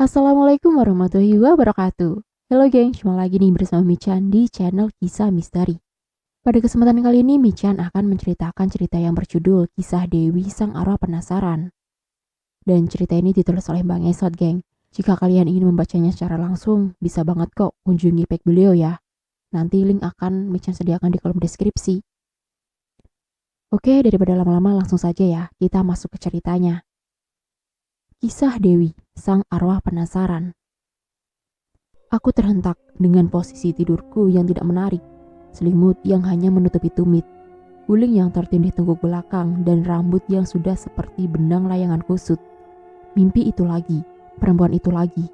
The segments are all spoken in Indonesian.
Assalamualaikum warahmatullahi wabarakatuh. Halo geng, cuma lagi nih bersama Michan di channel Kisah Misteri. Pada kesempatan kali ini Michan akan menceritakan cerita yang berjudul Kisah Dewi Sang Arwah Penasaran. Dan cerita ini ditulis oleh Bang Esot geng. Jika kalian ingin membacanya secara langsung, bisa banget kok kunjungi page beliau ya. Nanti link akan Michan sediakan di kolom deskripsi. Oke, daripada lama-lama langsung saja ya, kita masuk ke ceritanya. Kisah Dewi, Sang Arwah Penasaran. Aku terhentak dengan posisi tidurku yang tidak menarik, selimut yang hanya menutupi tumit, guling yang tertindih tengkuk belakang, dan rambut yang sudah seperti benang layangan kusut. Mimpi itu lagi, perempuan itu lagi.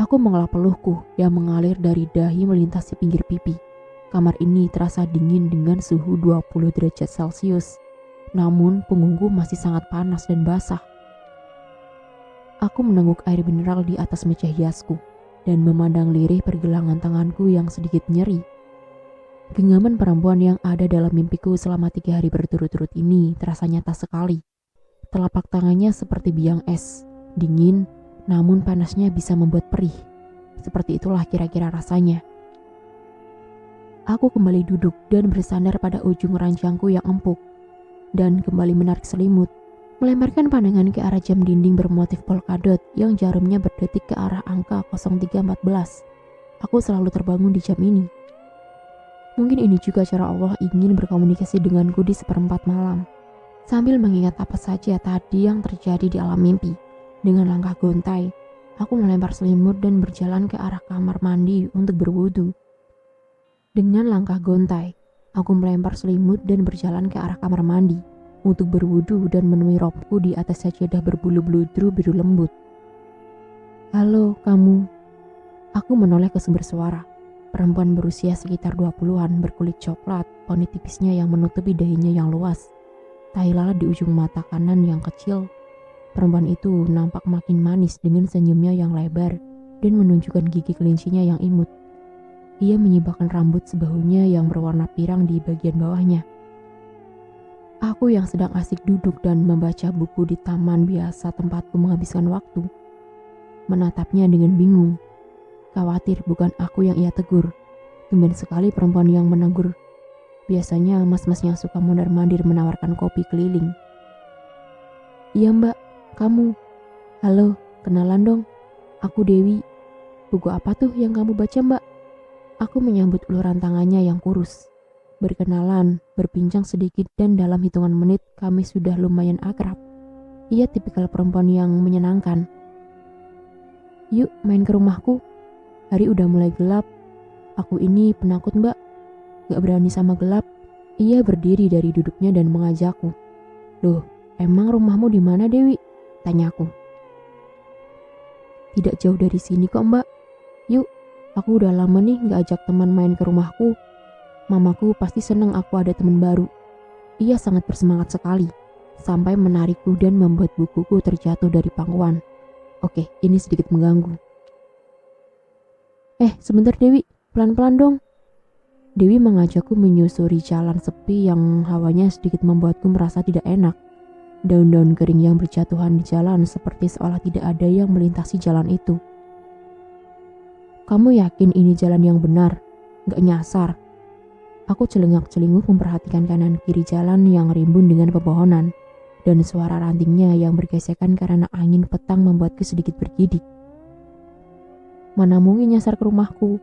Aku mengelap peluhku yang mengalir dari dahi melintasi pinggir pipi. Kamar ini terasa dingin dengan suhu 20 derajat Celcius, namun punggungku masih sangat panas dan basah. Aku menengguk air mineral di atas meja hiasku dan memandang lirih pergelangan tanganku yang sedikit nyeri. Genggaman perempuan yang ada dalam mimpiku selama 3 hari berturut-turut ini terasa nyata sekali. Telapak tangannya seperti biang es, dingin, namun panasnya bisa membuat perih. Seperti itulah kira-kira rasanya. Aku kembali duduk dan bersandar pada ujung ranjangku yang empuk, dan kembali menarik selimut. Melemparkan pandangan ke arah jam dinding bermotif polkadot yang jarumnya berdetik ke arah angka 0314. Aku selalu terbangun di jam ini. Mungkin ini juga cara Allah ingin berkomunikasi denganku di seperempat malam. Sambil mengingat apa saja tadi yang terjadi di alam mimpi, dengan langkah gontai, aku melempar selimut dan berjalan ke arah kamar mandi untuk berwudu. Dengan langkah gontai, aku melempar selimut dan berjalan ke arah kamar mandi untuk berwudu dan menemui robku di atas sajadah berbulu bludru biru lembut. Halo, kamu. Aku menoleh ke sumber suara. Perempuan berusia sekitar 20-an berkulit coklat, poni tipisnya yang menutupi dahinya yang luas. Tahi lalat di ujung mata kanan yang kecil. Perempuan itu nampak makin manis dengan senyumnya yang lebar dan menunjukkan gigi kelincinya yang imut. Ia menyibakkan rambut sebahunya yang berwarna pirang di bagian bawahnya. Aku yang sedang asik duduk dan membaca buku di taman biasa tempatku menghabiskan waktu, menatapnya dengan bingung. Khawatir bukan aku yang ia tegur. Tumben sekali perempuan yang menegur. Biasanya mas-mas yang suka mondar-mandir menawarkan kopi keliling. Iya mbak, kamu. Halo, kenalan dong. Aku Dewi. Buku apa tuh yang kamu baca mbak? Aku menyambut uluran tangannya yang kurus. Berkenalan, berbincang sedikit dan dalam hitungan menit kami sudah lumayan akrab. Ia tipikal perempuan yang menyenangkan. Yuk main ke rumahku. Hari udah mulai gelap. Aku ini penakut mbak. Gak berani sama gelap. Ia berdiri dari duduknya dan mengajakku. Loh, emang rumahmu di mana Dewi? Tanyaku. Tidak jauh dari sini kok mbak. Yuk. Aku udah lama nih gak ajak teman main ke rumahku. Mamaku pasti senang aku ada teman baru. Ia sangat bersemangat sekali, sampai menarikku dan membuat bukuku terjatuh dari pangkuan. Oke, ini sedikit mengganggu. Sebentar Dewi, pelan-pelan dong. Dewi mengajakku menyusuri jalan sepi yang hawanya sedikit membuatku merasa tidak enak. Daun-daun kering yang berjatuhan di jalan seperti seolah tidak ada yang melintasi jalan itu. Kamu yakin ini jalan yang benar? Gak nyasar? Aku celengak-celinguk memperhatikan kanan kiri jalan yang rimbun dengan pepohonan, dan suara rantingnya yang bergesekan karena angin petang membuatku sedikit bergidik. Mana mungkin nyasar ke rumahku?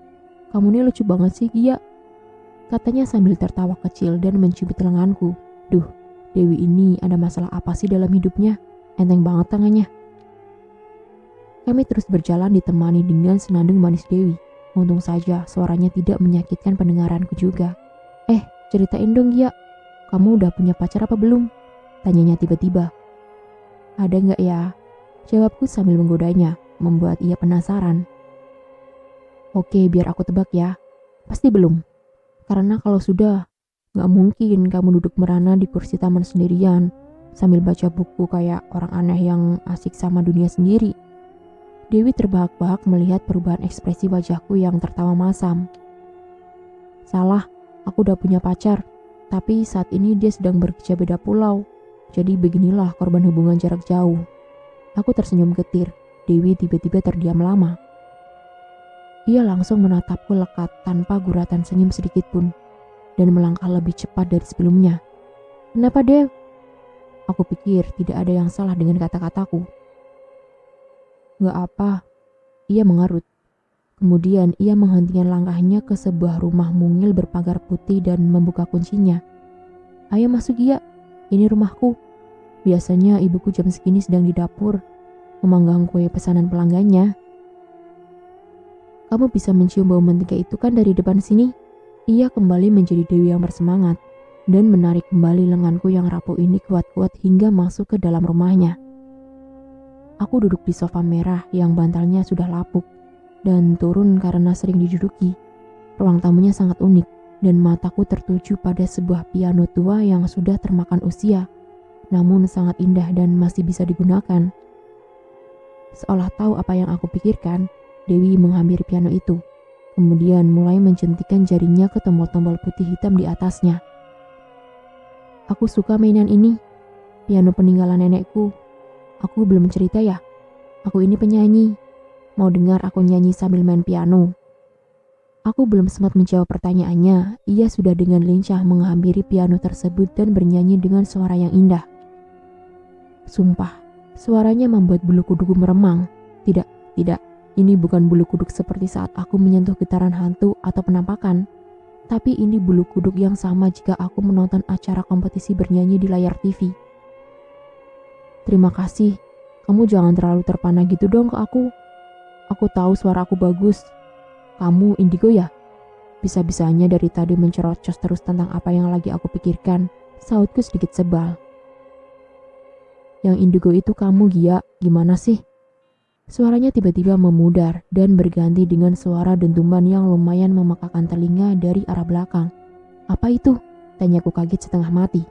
Kamu ini lucu banget sih, Gia. Katanya sambil tertawa kecil dan mencubit lenganku. Duh, Dewi ini ada masalah apa sih dalam hidupnya? Enteng banget tangannya. Kami terus berjalan ditemani dengan senandung manis Dewi. Untung saja suaranya tidak menyakitkan pendengaranku juga. Ceritain dong Gia, kamu udah punya pacar apa belum? Tanyanya tiba-tiba. Ada gak ya? Jawabku sambil menggodanya, membuat ia penasaran. Oke, biar aku tebak ya. Pasti belum. Karena kalau sudah, gak mungkin kamu duduk merana di kursi taman sendirian, sambil baca buku kayak orang aneh yang asik sama dunia sendiri. Dewi terbahak-bahak melihat perubahan ekspresi wajahku yang tertawa masam. Salah, aku udah punya pacar, tapi saat ini dia sedang bekerja beda pulau. Jadi beginilah korban hubungan jarak jauh. Aku tersenyum getir. Dewi tiba-tiba terdiam lama. Ia langsung menatapku lekat tanpa guratan senyum sedikit pun, dan melangkah lebih cepat dari sebelumnya. "Kenapa, Dew?" Aku pikir tidak ada yang salah dengan kata-kataku. "Gak apa," ia mengerut. Kemudian ia menghentikan langkahnya ke sebuah rumah mungil berpagar putih dan membuka kuncinya. "Ayo masuk, Gia. Ini rumahku. Biasanya ibuku jam segini sedang di dapur, memanggang kue pesanan pelanggannya." "Kamu bisa mencium bau mentega itu kan dari depan sini?" Ia kembali menjadi Dewi yang bersemangat dan menarik kembali lenganku yang rapuh ini kuat-kuat hingga masuk ke dalam rumahnya. Aku duduk di sofa merah yang bantalnya sudah lapuk dan turun karena sering diduduki. Ruang tamunya sangat unik dan mataku tertuju pada sebuah piano tua yang sudah termakan usia, namun sangat indah dan masih bisa digunakan. Seolah tahu apa yang aku pikirkan, Dewi menghampiri piano itu, kemudian mulai menjentikan jarinya ke tombol-tombol putih hitam di atasnya. "Aku suka mainan ini, piano peninggalan nenekku. Aku belum cerita ya, aku ini penyanyi. Mau dengar aku nyanyi sambil main piano?" Aku belum sempat menjawab pertanyaannya, ia sudah dengan lincah menghampiri piano tersebut dan bernyanyi dengan suara yang indah. Sumpah, suaranya membuat bulu kuduku meremang. Tidak, ini bukan bulu kuduk seperti saat aku menyentuh getaran hantu atau penampakan. Tapi ini bulu kuduk yang sama jika aku menonton acara kompetisi bernyanyi di layar TV. "Terima kasih, kamu jangan terlalu terpana gitu dong ke aku. Aku tahu suara aku bagus. Kamu indigo ya?" Bisa-bisanya dari tadi mencerocos terus tentang apa yang lagi aku pikirkan, sautku sedikit sebal. "Yang indigo itu kamu, Gia, gimana sih?" Suaranya tiba-tiba memudar dan berganti dengan suara dentuman yang lumayan memekakan telinga dari arah belakang. "Apa itu?" tanyaku kaget setengah mati.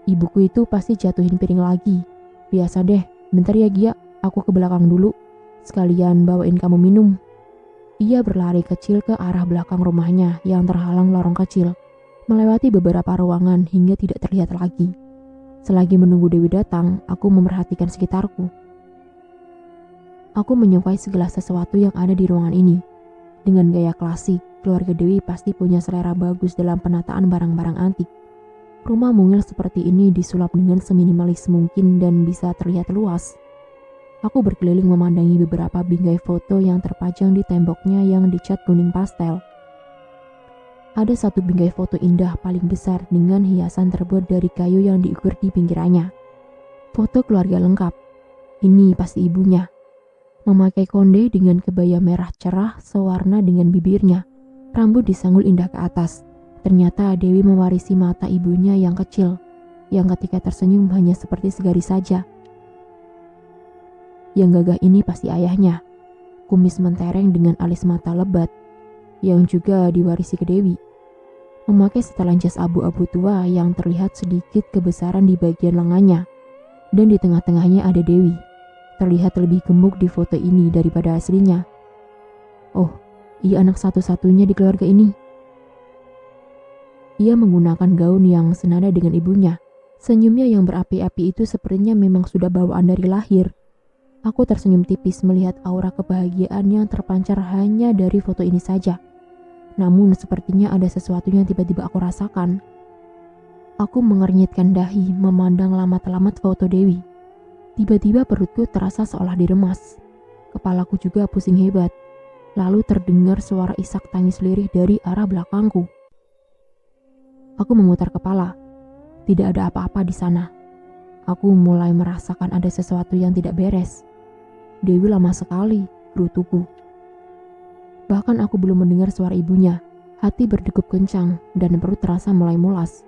"Ibuku itu pasti jatuhin piring lagi. Biasa deh, bentar ya Gia, aku ke belakang dulu. Sekalian bawain kamu minum." Ia berlari kecil ke arah belakang rumahnya yang terhalang lorong kecil, melewati beberapa ruangan hingga tidak terlihat lagi. Selagi menunggu Dewi datang, aku memperhatikan sekitarku. Aku menyukai segala sesuatu yang ada di ruangan ini. Dengan gaya klasik, keluarga Dewi pasti punya selera bagus dalam penataan barang-barang antik. Rumah mungil seperti ini disulap dengan seminimalis mungkin dan bisa terlihat luas. Aku berkeliling memandangi beberapa bingkai foto yang terpajang di temboknya yang dicat kuning pastel. Ada satu bingkai foto indah paling besar dengan hiasan terbuat dari kayu yang diukur di pinggirannya. Foto keluarga lengkap. Ini pasti ibunya. Memakai konde dengan kebaya merah cerah sewarna dengan bibirnya. Rambut disanggul indah ke atas. Ternyata Dewi mewarisi mata ibunya yang kecil, yang ketika tersenyum hanya seperti segaris saja. Yang gagah ini pasti ayahnya. Kumis mentereng dengan alis mata lebat, yang juga diwarisi ke Dewi. Memakai setelan jas abu-abu tua yang terlihat sedikit kebesaran di bagian lengannya. Dan di tengah-tengahnya ada Dewi. Terlihat lebih gemuk di foto ini daripada aslinya. Oh, ia anak satu-satunya di keluarga ini. Ia menggunakan gaun yang senada dengan ibunya. Senyumnya yang berapi-api itu sepertinya memang sudah bawaan dari lahir. Aku tersenyum tipis melihat aura kebahagiaan yang terpancar hanya dari foto ini saja. Namun sepertinya ada sesuatu yang tiba-tiba aku rasakan. Aku mengernyitkan dahi memandang lamat-lamat foto Dewi. Tiba-tiba perutku terasa seolah diremas. Kepalaku juga pusing hebat. Lalu terdengar suara isak tangis lirih dari arah belakangku. Aku memutar kepala. Tidak ada apa-apa di sana. Aku mulai merasakan ada sesuatu yang tidak beres. Dewi lama sekali, gerutuku. Bahkan aku belum mendengar suara ibunya. Hati berdegup kencang dan perut terasa mulai mulas.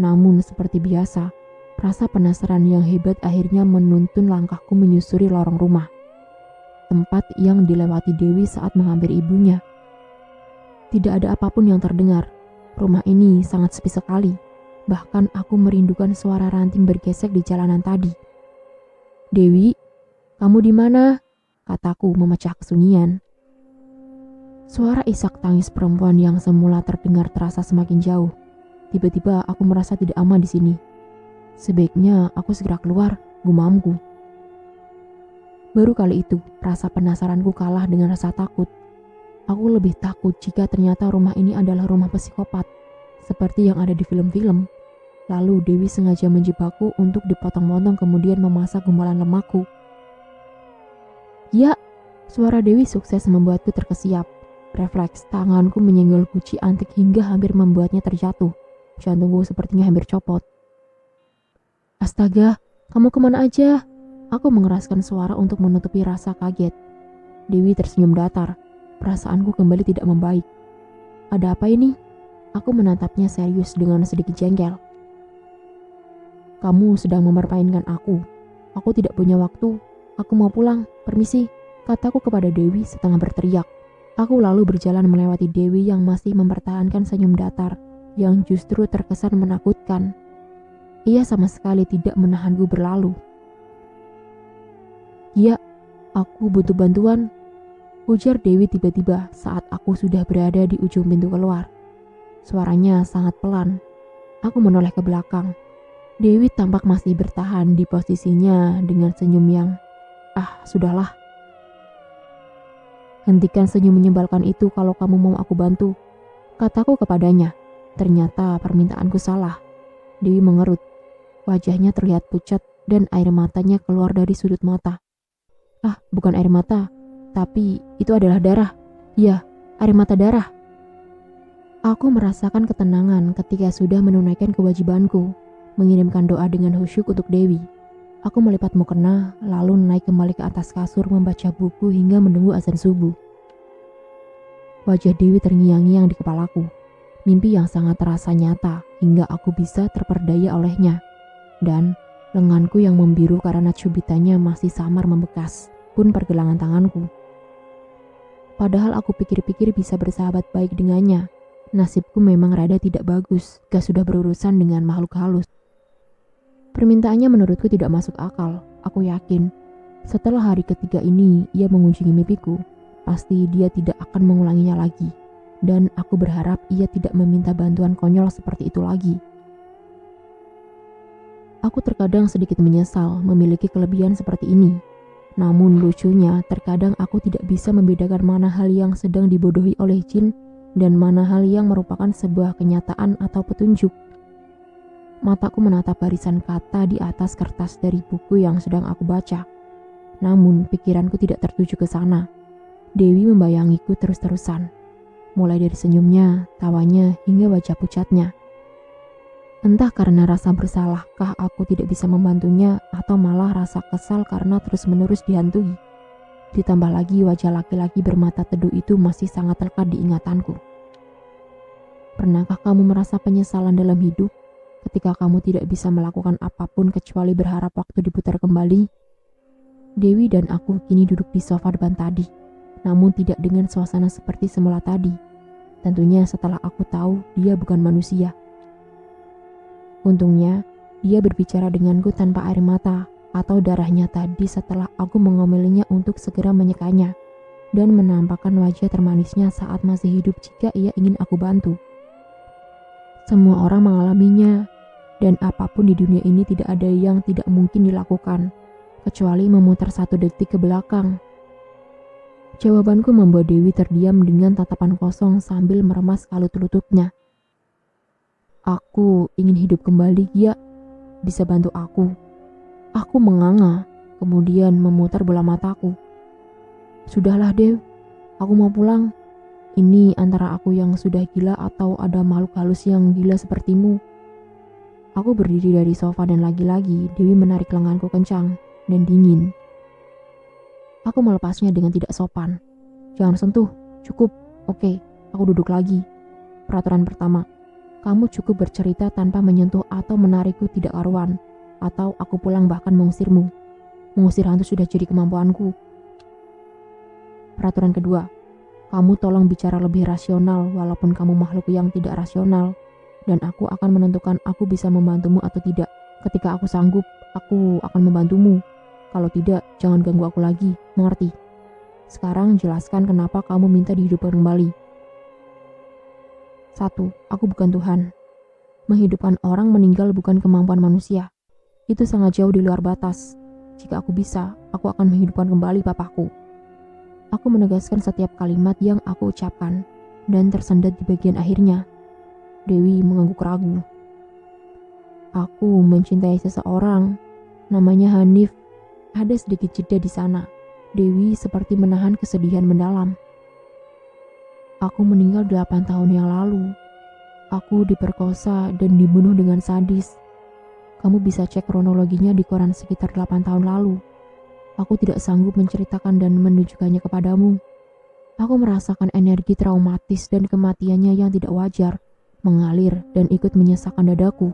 Namun seperti biasa, rasa penasaran yang hebat akhirnya menuntun langkahku menyusuri lorong rumah. Tempat yang dilewati Dewi saat menghampiri ibunya. Tidak ada apapun yang terdengar. Rumah ini sangat sepi sekali. Bahkan aku merindukan suara ranting bergesek di jalanan tadi. "Dewi, kamu di mana?" kataku memecah kesunyian. Suara isak tangis perempuan yang semula terdengar terasa semakin jauh. Tiba-tiba aku merasa tidak aman di sini. Sebaiknya aku segera keluar, gumamku. Baru kali itu, rasa penasaranku kalah dengan rasa takut. Aku lebih takut jika ternyata rumah ini adalah rumah psikopat, seperti yang ada di film-film. Lalu Dewi sengaja menjebakku untuk dipotong-potong kemudian memasak gumpalan lemakku. Ya, suara Dewi sukses membuatku terkesiap. Refleks tanganku menyenggol guci antik hingga hampir membuatnya terjatuh. Jantungku sepertinya hampir copot. Astaga, kamu kemana aja? Aku mengeraskan suara untuk menutupi rasa kaget. Dewi tersenyum datar. Perasaanku kembali tidak membaik. Ada apa ini? Aku menatapnya serius dengan sedikit jengkel. Kamu sedang mempermainkan aku. Aku tidak punya waktu. Aku mau pulang. Permisi, kataku kepada Dewi setengah berteriak. Aku lalu berjalan melewati Dewi yang masih mempertahankan senyum datar yang justru terkesan menakutkan. Ia sama sekali tidak menahanku berlalu. Ya, aku butuh bantuan, ujar Dewi tiba-tiba saat aku sudah berada di ujung pintu keluar. Suaranya sangat pelan. Aku menoleh ke belakang. Dewi tampak masih bertahan di posisinya dengan senyum yang, sudahlah. Hentikan senyum menyebalkan itu kalau kamu mau aku bantu, kataku kepadanya. Ternyata permintaanku salah. Dewi mengerut. Wajahnya terlihat pucat dan air matanya keluar dari sudut mata. Bukan air mata, tapi itu adalah darah. Ya, air mata darah. Aku merasakan ketenangan ketika sudah menunaikan kewajibanku, mengirimkan doa dengan khusyuk untuk Dewi. Aku melipat mukena, lalu naik kembali ke atas kasur membaca buku hingga menunggu azan subuh. Wajah Dewi terngiang-ngiang di kepalaku. Mimpi yang sangat terasa nyata hingga aku bisa terperdaya olehnya. Dan lenganku yang membiru karena cubitannya masih samar membekas, pun pergelangan tanganku. Padahal aku pikir-pikir bisa bersahabat baik dengannya. Nasibku memang rada tidak bagus, gak sudah berurusan dengan makhluk halus. Permintaannya menurutku tidak masuk akal. Aku yakin, setelah hari ketiga ini ia mengunjungi mimpiku, pasti dia tidak akan mengulanginya lagi. Dan aku berharap ia tidak meminta bantuan konyol seperti itu lagi. Aku terkadang sedikit menyesal memiliki kelebihan seperti ini. Namun lucunya, terkadang aku tidak bisa membedakan mana hal yang sedang dibodohi oleh jin dan mana hal yang merupakan sebuah kenyataan atau petunjuk. Mataku menatap barisan kata di atas kertas dari buku yang sedang aku baca. Namun pikiranku tidak tertuju ke sana. Dewi membayangiku terus-terusan. Mulai dari senyumnya, tawanya, hingga wajah pucatnya. Entah karena rasa bersalahkah aku tidak bisa membantunya atau malah rasa kesal karena terus-menerus dihantui. Ditambah lagi wajah laki-laki bermata teduh itu masih sangat lekat di ingatanku. Pernahkah kamu merasa penyesalan dalam hidup ketika kamu tidak bisa melakukan apapun kecuali berharap waktu diputar kembali? Dewi dan aku kini duduk di sofa depan tadi, namun tidak dengan suasana seperti semula tadi. Tentunya setelah aku tahu dia bukan manusia. Untungnya, dia berbicara denganku tanpa air mata atau darahnya tadi setelah aku mengomelinya untuk segera menyekanya dan menampakkan wajah termanisnya saat masih hidup jika ia ingin aku bantu. Semua orang mengalaminya, dan apapun di dunia ini tidak ada yang tidak mungkin dilakukan, kecuali memutar 1 detik ke belakang. Jawabanku membuat Dewi terdiam dengan tatapan kosong sambil meremas kalut lututnya. Aku ingin hidup kembali, ya. Bisa bantu aku. Aku menganga, kemudian memutar bola mataku. Sudahlah, Dew. Aku mau pulang. Ini antara aku yang sudah gila atau ada makhluk halus yang gila sepertimu. Aku berdiri dari sofa dan lagi-lagi Dewi menarik lenganku kencang dan dingin. Aku melepasnya dengan tidak sopan. Jangan sentuh, cukup. Oke, aku duduk lagi. Peraturan pertama. Kamu cukup bercerita tanpa menyentuh atau menarikku tidak karuan, atau aku pulang bahkan mengusirmu. Mengusir hantu sudah jadi kemampuanku. Peraturan kedua, kamu tolong bicara lebih rasional walaupun kamu makhluk yang tidak rasional, dan aku akan menentukan aku bisa membantumu atau tidak. Ketika aku sanggup, aku akan membantumu. Kalau tidak, jangan ganggu aku lagi, mengerti? Sekarang jelaskan kenapa kamu minta dihidupkan kembali. 1. Aku bukan Tuhan. Menghidupkan orang meninggal bukan kemampuan manusia. Itu sangat jauh di luar batas. jika aku bisa, aku akan menghidupkan kembali papaku. Aku menegaskan setiap kalimat yang aku ucapkan dan tersendat di bagian akhirnya. Dewi mengangguk ragu. Aku mencintai seseorang, namanya Hanif. Ada sedikit jeda di sana. Dewi seperti menahan kesedihan mendalam. Aku meninggal 8 tahun yang lalu. Aku diperkosa dan dibunuh dengan sadis. Kamu bisa cek kronologinya di koran sekitar 8 tahun lalu. Aku tidak sanggup menceritakan dan menunjukkannya kepadamu. Aku merasakan energi traumatis dan kematiannya yang tidak wajar, mengalir dan ikut menyesakkan dadaku.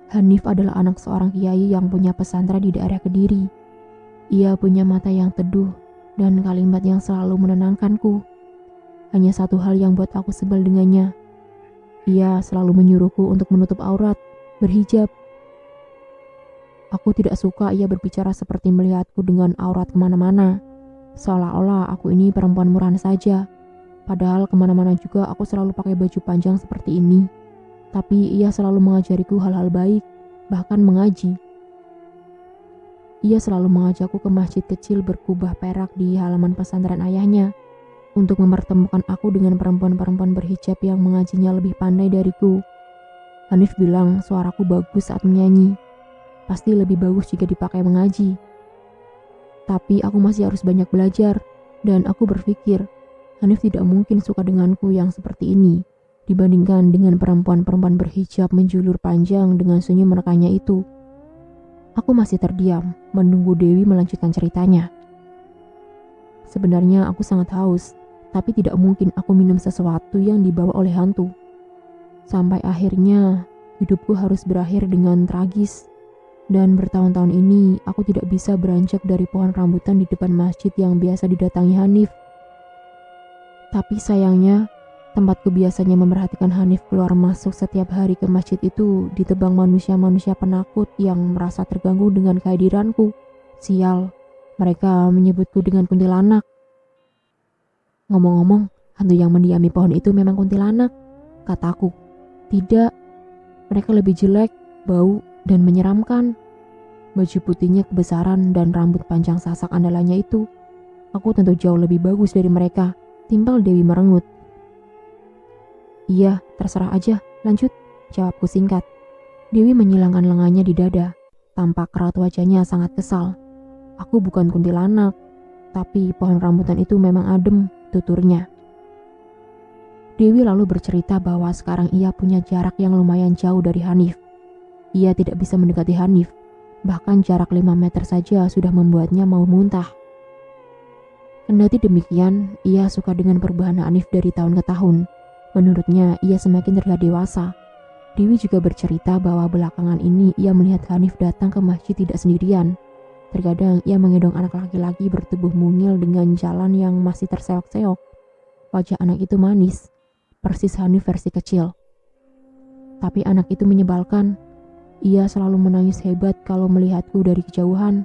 Hanif adalah anak seorang kiai yang punya pesantren di daerah Kediri. Ia punya mata yang teduh dan kalimat yang selalu menenangkanku. Hanya satu hal yang buat aku sebel dengannya. Ia selalu menyuruhku untuk menutup aurat, berhijab. Aku tidak suka ia berbicara seperti melihatku dengan aurat kemana-mana. Seolah-olah aku ini perempuan murahan saja. Padahal kemana-mana juga aku selalu pakai baju panjang seperti ini. Tapi ia selalu mengajariku hal-hal baik, bahkan mengaji. Ia selalu mengajakku ke masjid kecil berkubah perak di halaman pesantren ayahnya untuk mempertemukan aku dengan perempuan-perempuan berhijab yang mengajinya lebih pandai dariku. Hanif bilang suaraku bagus saat menyanyi. Pasti lebih bagus jika dipakai mengaji. Tapi aku masih harus banyak belajar, dan aku berpikir Hanif tidak mungkin suka denganku yang seperti ini dibandingkan dengan perempuan-perempuan berhijab menjulur panjang dengan senyum merekanya itu. Aku masih terdiam, menunggu Dewi melanjutkan ceritanya. Sebenarnya aku sangat haus, tapi tidak mungkin aku minum sesuatu yang dibawa oleh hantu. Sampai akhirnya, hidupku harus berakhir dengan tragis. Dan bertahun-tahun ini, aku tidak bisa beranjak dari pohon rambutan di depan masjid yang biasa didatangi Hanif. Tapi sayangnya, tempatku biasanya memperhatikan Hanif keluar masuk setiap hari ke masjid itu ditebang manusia-manusia penakut yang merasa terganggu dengan kehadiranku. Sial, mereka menyebutku dengan kuntilanak. Ngomong-ngomong, hantu yang mendiami pohon itu memang kuntilanak, kataku. Tidak, mereka lebih jelek, bau, dan menyeramkan. Baju putihnya kebesaran dan rambut panjang sasak andalannya itu. Aku tentu jauh lebih bagus dari mereka, timpal Dewi merengut. Iya, terserah aja, lanjut, jawabku singkat. Dewi menyilangkan lengannya di dada, tampak raut wajahnya sangat kesal. Aku bukan kuntilanak, tapi pohon rambutan itu memang adem, tuturnya. Dewi lalu bercerita bahwa sekarang ia punya jarak yang lumayan jauh dari Hanif. Ia tidak bisa mendekati Hanif, bahkan jarak 5 meter saja sudah membuatnya mau muntah. Kendati demikian, ia suka dengan perubahan Hanif dari tahun ke tahun. Menurutnya, ia semakin terlihat dewasa. Dewi juga bercerita bahwa belakangan ini ia melihat Hanif datang ke masjid tidak sendirian. Terkadang ia menggendong anak laki-laki bertubuh mungil dengan jalan yang masih terseok-seok. Wajah anak itu manis, persis Hanif versi kecil. Tapi anak itu menyebalkan. Ia selalu menangis hebat kalau melihatku dari kejauhan.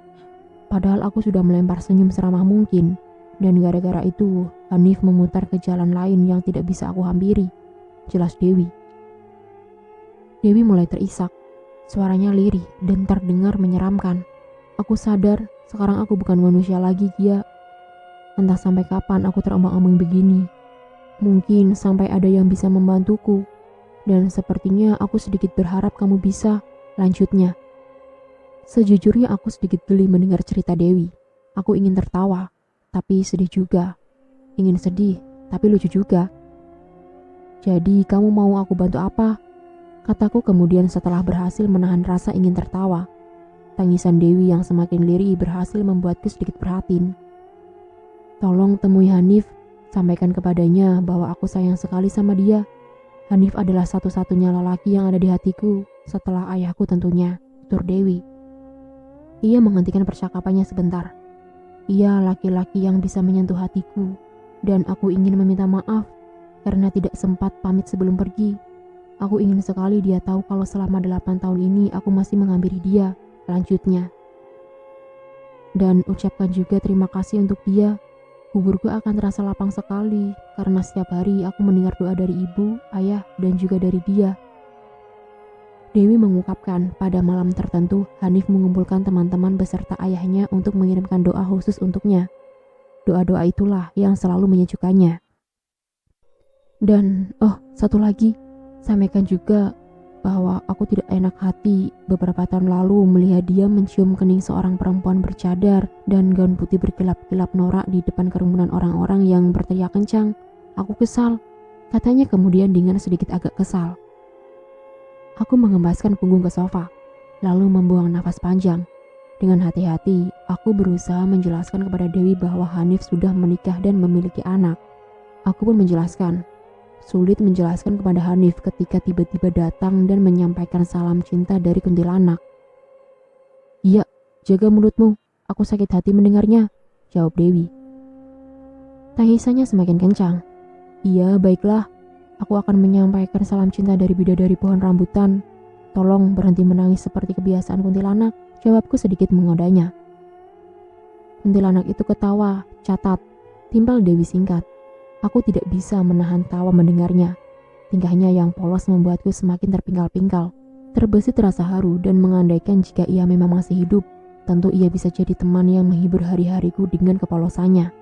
Padahal aku sudah melempar senyum seramah mungkin. Dan gara-gara itu, Hanif memutar ke jalan lain yang tidak bisa aku hampiri. Jelas Dewi. Dewi mulai terisak. Suaranya lirih dan terdengar menyeramkan. Aku sadar, sekarang aku bukan manusia lagi, Gia. Entah sampai kapan aku terombang-ambing begini. Mungkin sampai ada yang bisa membantuku. Dan sepertinya aku sedikit berharap kamu bisa, lanjutnya. Sejujurnya aku sedikit geli mendengar cerita Dewi. Aku ingin tertawa, tapi sedih juga. Ingin sedih, tapi lucu juga. Jadi kamu mau aku bantu apa? Kataku kemudian setelah berhasil menahan rasa ingin tertawa. Tangisan Dewi yang semakin lirih berhasil membuatku sedikit prihatin. Tolong temui Hanif, sampaikan kepadanya bahwa aku sayang sekali sama dia. Hanif adalah satu-satunya lelaki yang ada di hatiku, setelah ayahku tentunya, tutur Dewi. Ia menghentikan percakapannya sebentar. Ia laki-laki yang bisa menyentuh hatiku, dan aku ingin meminta maaf karena tidak sempat pamit sebelum pergi. Aku ingin sekali dia tahu kalau selama 8 tahun ini aku masih menghampiri dia, lanjutnya. Dan ucapkan juga terima kasih untuk dia. Kuburku akan terasa lapang sekali karena setiap hari aku mendengar doa dari ibu, ayah, dan juga dari dia. Dewi mengungkapkan pada malam tertentu Hanif mengumpulkan teman-teman beserta ayahnya untuk mengirimkan doa khusus untuknya. Doa-doa itulah yang selalu menyejukkannya. Dan, satu lagi, sampaikan juga bahwa aku tidak enak hati beberapa tahun lalu melihat dia mencium kening seorang perempuan bercadar dan gaun putih berkilap-kilap norak di depan kerumunan orang-orang yang berteriak kencang. Aku kesal, katanya kemudian dengan sedikit agak kesal. Aku mengembaskan punggung ke sofa, lalu membuang nafas panjang. Dengan hati-hati, aku berusaha menjelaskan kepada Dewi bahwa Hanif sudah menikah dan memiliki anak. Aku pun menjelaskan. Sulit menjelaskan kepada Hanif ketika tiba-tiba datang dan menyampaikan salam cinta dari kuntilanak. "Iya, jaga mulutmu, aku sakit hati mendengarnya," jawab Dewi. Tangisannya semakin kencang. "Iya, baiklah, aku akan menyampaikan salam cinta dari bidadari pohon rambutan. Tolong berhenti menangis seperti kebiasaan kuntilanak," jawabku sedikit mengodanya. Kuntilanak itu ketawa, catat, timpal Dewi singkat. Aku tidak bisa menahan tawa mendengarnya. Tingkahnya yang polos membuatku semakin terpingkal-pingkal. Terbesit rasa haru dan mengandaikan jika ia memang masih hidup, tentu ia bisa jadi teman yang menghibur hari-hariku dengan kepolosannya.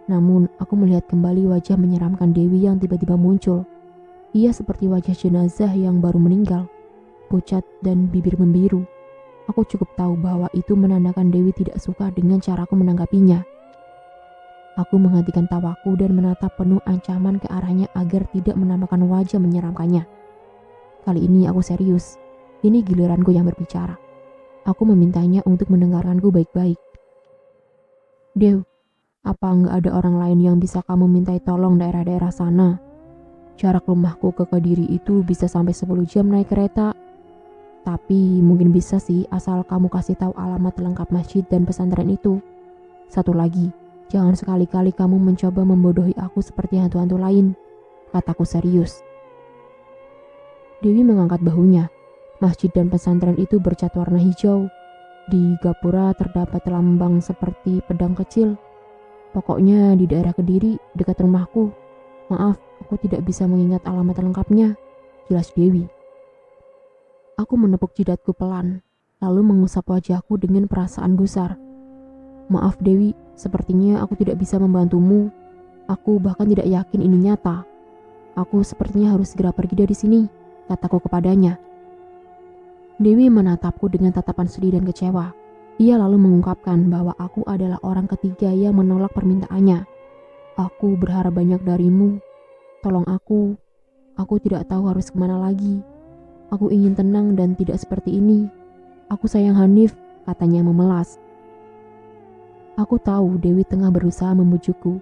Namun, aku melihat kembali wajah menyeramkan Dewi yang tiba-tiba muncul. Ia seperti wajah jenazah yang baru meninggal, pucat dan bibir membiru. Aku cukup tahu bahwa itu menandakan Dewi tidak suka dengan caraku menanggapinya. Aku menghentikan tawaku dan menatap penuh ancaman ke arahnya agar tidak menampakkan wajah menyeramkannya. Kali ini aku serius. Ini giliranku yang berbicara. Aku memintanya untuk mendengarkanku baik-baik. "Dew, apa nggak ada orang lain yang bisa kamu mintai tolong daerah-daerah sana? Jarak rumahku ke Kediri itu bisa sampai 10 jam naik kereta. Tapi mungkin bisa sih asal kamu kasih tahu alamat lengkap masjid dan pesantren itu. Satu lagi, jangan sekali-kali kamu mencoba membodohi aku seperti hantu-hantu lain," kataku serius. Dewi mengangkat bahunya. Masjid dan pesantren itu bercat warna hijau. Di gapura terdapat lambang seperti pedang kecil. "Pokoknya di daerah Kediri, dekat rumahku. Maaf, aku tidak bisa mengingat alamat lengkapnya," jelas Dewi. Aku menepuk jidatku pelan, lalu mengusap wajahku dengan perasaan gusar. "Maaf Dewi, sepertinya aku tidak bisa membantumu. Aku bahkan tidak yakin ini nyata. Aku sepertinya harus segera pergi dari sini," kataku kepadanya. Dewi menatapku dengan tatapan sedih dan kecewa. Ia lalu mengungkapkan bahwa aku adalah orang ketiga yang menolak permintaannya. "Aku berharap banyak darimu. Tolong aku. Aku tidak tahu harus kemana lagi. Aku ingin tenang dan tidak seperti ini. Aku sayang Hanif," katanya memelas. Aku tahu Dewi tengah berusaha membujukku.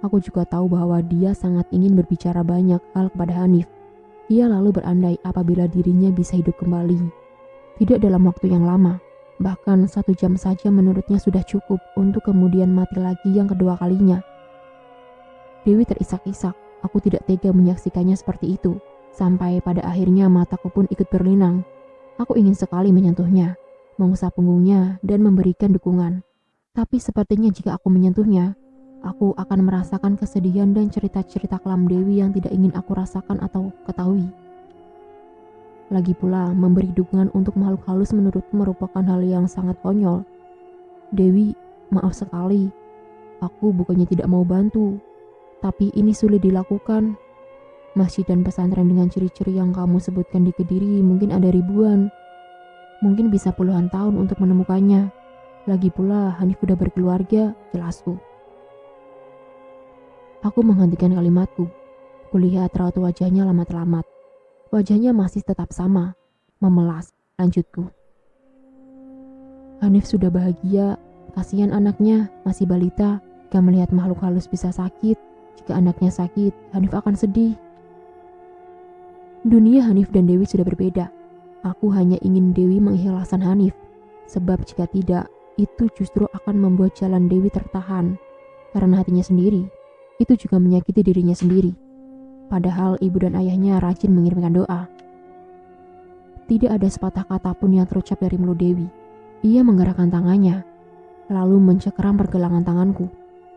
Aku juga tahu bahwa dia sangat ingin berbicara banyak hal kepada Hanif. Ia lalu berandai apabila dirinya bisa hidup kembali. Tidak dalam waktu yang lama, bahkan 1 jam saja menurutnya sudah cukup untuk kemudian mati lagi yang kedua kalinya. Dewi terisak-isak, aku tidak tega menyaksikannya seperti itu. Sampai pada akhirnya mataku pun ikut berlinang. Aku ingin sekali menyentuhnya, mengusap punggungnya dan memberikan dukungan. Tapi sepertinya jika aku menyentuhnya, aku akan merasakan kesedihan dan cerita-cerita kelam Dewi yang tidak ingin aku rasakan atau ketahui. Lagi pula, memberi dukungan untuk makhluk halus menurutku merupakan hal yang sangat konyol. "Dewi, maaf sekali. Aku bukannya tidak mau bantu, tapi ini sulit dilakukan. Masjid dan pesantren dengan ciri-ciri yang kamu sebutkan di Kediri mungkin ada ribuan. Mungkin bisa puluhan tahun untuk menemukannya. Lagi pula, Hanif udah berkeluarga," jelasku. Aku menghentikan kalimatku. Kulihat raut wajahnya lamat-lamat. Wajahnya masih tetap sama, memelas, lanjutku. "Hanif sudah bahagia, kasihan anaknya, masih balita. Jika melihat makhluk halus bisa sakit, jika anaknya sakit, Hanif akan sedih." Dunia Hanif dan Dewi sudah berbeda. Aku hanya ingin Dewi mengikhlaskan Hanif, sebab jika tidak, itu justru akan membuat jalan Dewi tertahan. Karena hatinya sendiri, itu juga menyakiti dirinya sendiri. Padahal ibu dan ayahnya rajin mengirimkan doa. Tidak ada sepatah kata pun yang terucap dari mulut Dewi. Ia menggerakkan tangannya, lalu mencengkeram pergelangan tanganku.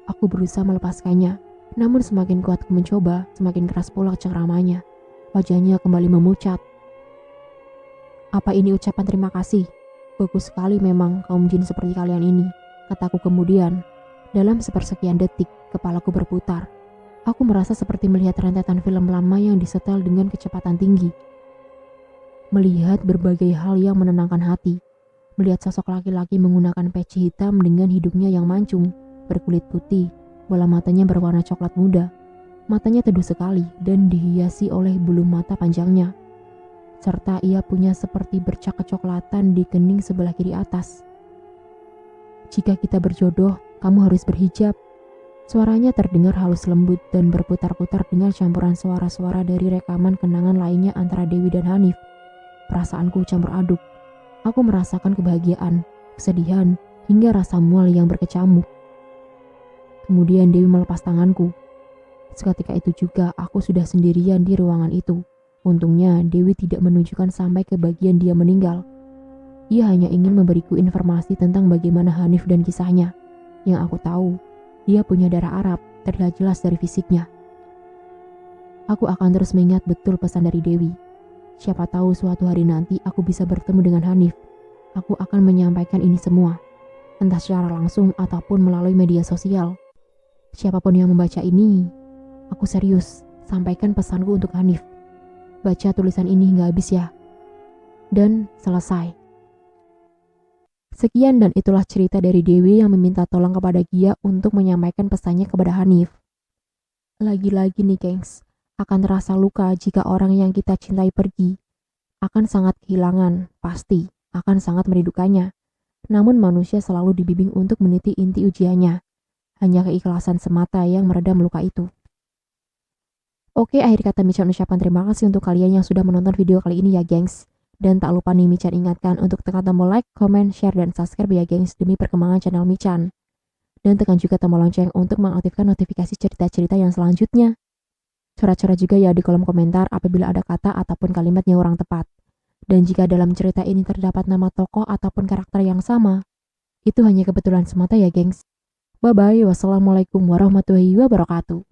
Aku berusaha melepaskannya, namun semakin kuat ku mencoba, semakin keras pula cengkeramannya. Wajahnya kembali memucat. Apa ini ucapan terima kasih? Bagus sekali memang kaum jin seperti kalian ini, kataku kemudian. Dalam sepersekian detik, kepalaku berputar. Aku merasa seperti melihat rentetan film lama yang disetel dengan kecepatan tinggi. Melihat berbagai hal yang menenangkan hati. Melihat sosok laki-laki menggunakan peci hitam dengan hidungnya yang mancung, berkulit putih, bola matanya berwarna coklat muda. Matanya teduh sekali dan dihiasi oleh bulu mata panjangnya. Serta ia punya seperti bercak kecoklatan di kening sebelah kiri atas. Jika kita berjodoh, kamu harus berhijab. Suaranya terdengar halus lembut dan berputar-putar dengan campuran suara-suara dari rekaman kenangan lainnya antara Dewi dan Hanif. Perasaanku campur aduk. Aku merasakan kebahagiaan, kesedihan, hingga rasa mual yang berkecamuk. Kemudian Dewi melepas tanganku. Seketika itu juga aku sudah sendirian di ruangan itu. Untungnya Dewi tidak menunjukkan sampai ke bagian dia meninggal. Ia hanya ingin memberiku informasi tentang bagaimana Hanif dan kisahnya. Yang aku tahu, dia punya darah Arab, terlihat jelas dari fisiknya. Aku akan terus mengingat betul pesan dari Dewi. Siapa tahu suatu hari nanti aku bisa bertemu dengan Hanif. Aku akan menyampaikan ini semua, entah secara langsung ataupun melalui media sosial. Siapapun yang membaca ini, aku serius, sampaikan pesanku untuk Hanif. Baca tulisan ini hingga habis ya. Dan selesai. Sekian dan itulah cerita dari Dewi yang meminta tolong kepada Gia untuk menyampaikan pesannya kepada Hanif. Lagi-lagi nih gengs, akan terasa luka jika orang yang kita cintai pergi. Akan sangat kehilangan, pasti, akan sangat merindukannya. Namun manusia selalu dibimbing untuk meniti inti ujiannya. Hanya keikhlasan semata yang meredam luka itu. Oke, akhir kata Michan ucapan terima kasih untuk kalian yang sudah menonton video kali ini ya gengs. Dan tak lupa nih Michan ingatkan untuk tekan tombol like, comment, share, dan subscribe ya gengs demi perkembangan channel Michan. Dan tekan juga tombol lonceng untuk mengaktifkan notifikasi cerita-cerita yang selanjutnya. Coret-coret juga ya di kolom komentar apabila ada kata ataupun kalimat yang kurang tepat. Dan jika dalam cerita ini terdapat nama tokoh ataupun karakter yang sama, itu hanya kebetulan semata ya gengs. Bye-bye, wassalamualaikum warahmatullahi wabarakatuh.